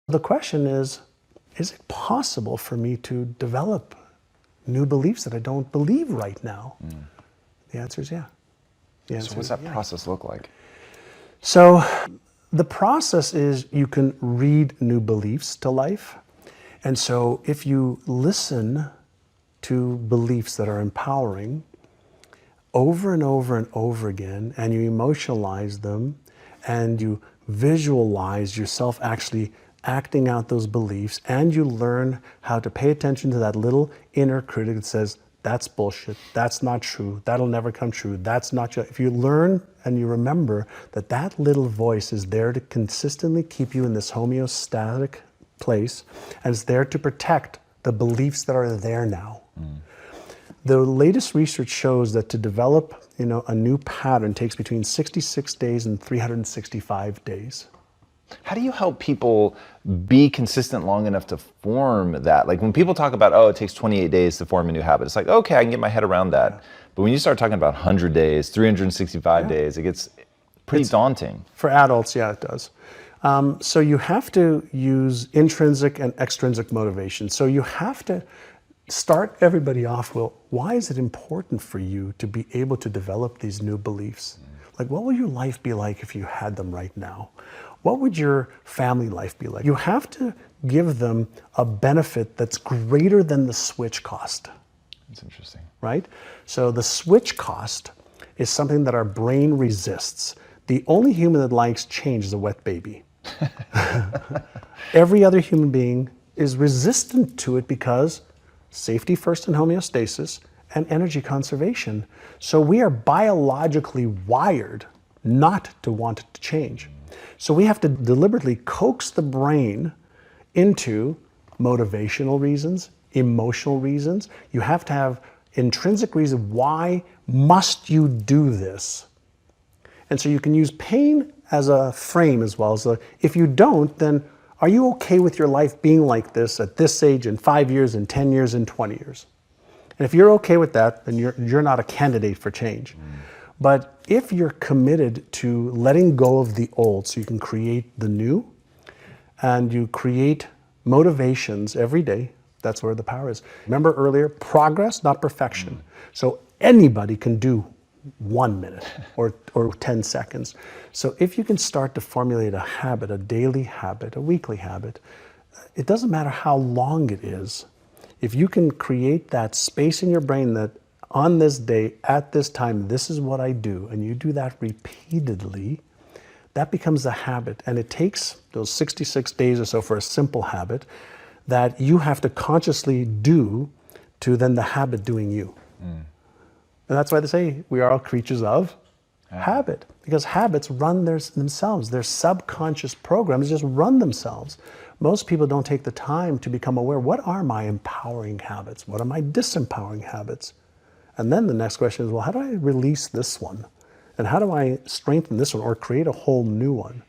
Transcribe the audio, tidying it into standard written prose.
The question is it possible for me to develop new beliefs that I don't believe right now? The answer is yeah. So what's that process look like? So the process is you can read new beliefs to life. And so if you listen to beliefs that are empowering over and over and over again, and you emotionalize them, and you visualize yourself actually acting out those beliefs, and you learn how to pay attention to that little inner critic that says, that's bullshit, that's not true, that'll never come true, that's not true. If you learn and you remember that that little voice is there to consistently keep you in this homeostatic place, and it's there to protect the beliefs that are there now. The latest research shows that to develop, a new pattern takes between 66 days and 365 days. How do you help people be consistent long enough to form that? Like when people talk about, it takes 28 days to form a new habit, it's like, okay, I can get my head around that. Yeah. But when you start talking about 100 days, 365 days, it gets pretty daunting. For adults, yeah, it does. So you have to use intrinsic and extrinsic motivation. So you have to start everybody off, well, why is it important for you to be able to develop these new beliefs? Like, what will your life be like if you had them right now? What would your family life be like? You have to give them a benefit that's greater than the switch cost. That's interesting. Right? So the switch cost is something that our brain resists. The only human that likes change is a wet baby. Every other human being is resistant to it because safety first and homeostasis and energy conservation. So we are biologically wired not to want to change. So we have to deliberately coax the brain into motivational reasons, emotional reasons. You have to have intrinsic reason. Why must you do this? And so you can use pain as a frame as well. So if you don't, then are you okay with your life being like this at this age in 5 years, in 10 years, in 20 years? And if you're okay with that, then you're not a candidate for change. But if you're committed to letting go of the old so you can create the new, and you create motivations every day, that's where the power is. Remember earlier, progress, not perfection. So anybody can do 1 minute or 10 seconds. So if you can start to formulate a habit, a daily habit, a weekly habit, it doesn't matter how long it is. If you can create that space in your brain that on this day, at this time, this is what I do, and you do that repeatedly, that becomes a habit. And it takes those 66 days or so for a simple habit that you have to consciously do to then the habit doing you. And that's why they say we are all creatures of habit, because habits run themselves. Their subconscious programs just run themselves. Most people don't take the time to become aware, what are my empowering habits? What are my disempowering habits? And then the next question is, well, how do I release this one? And how do I strengthen this one or create a whole new one?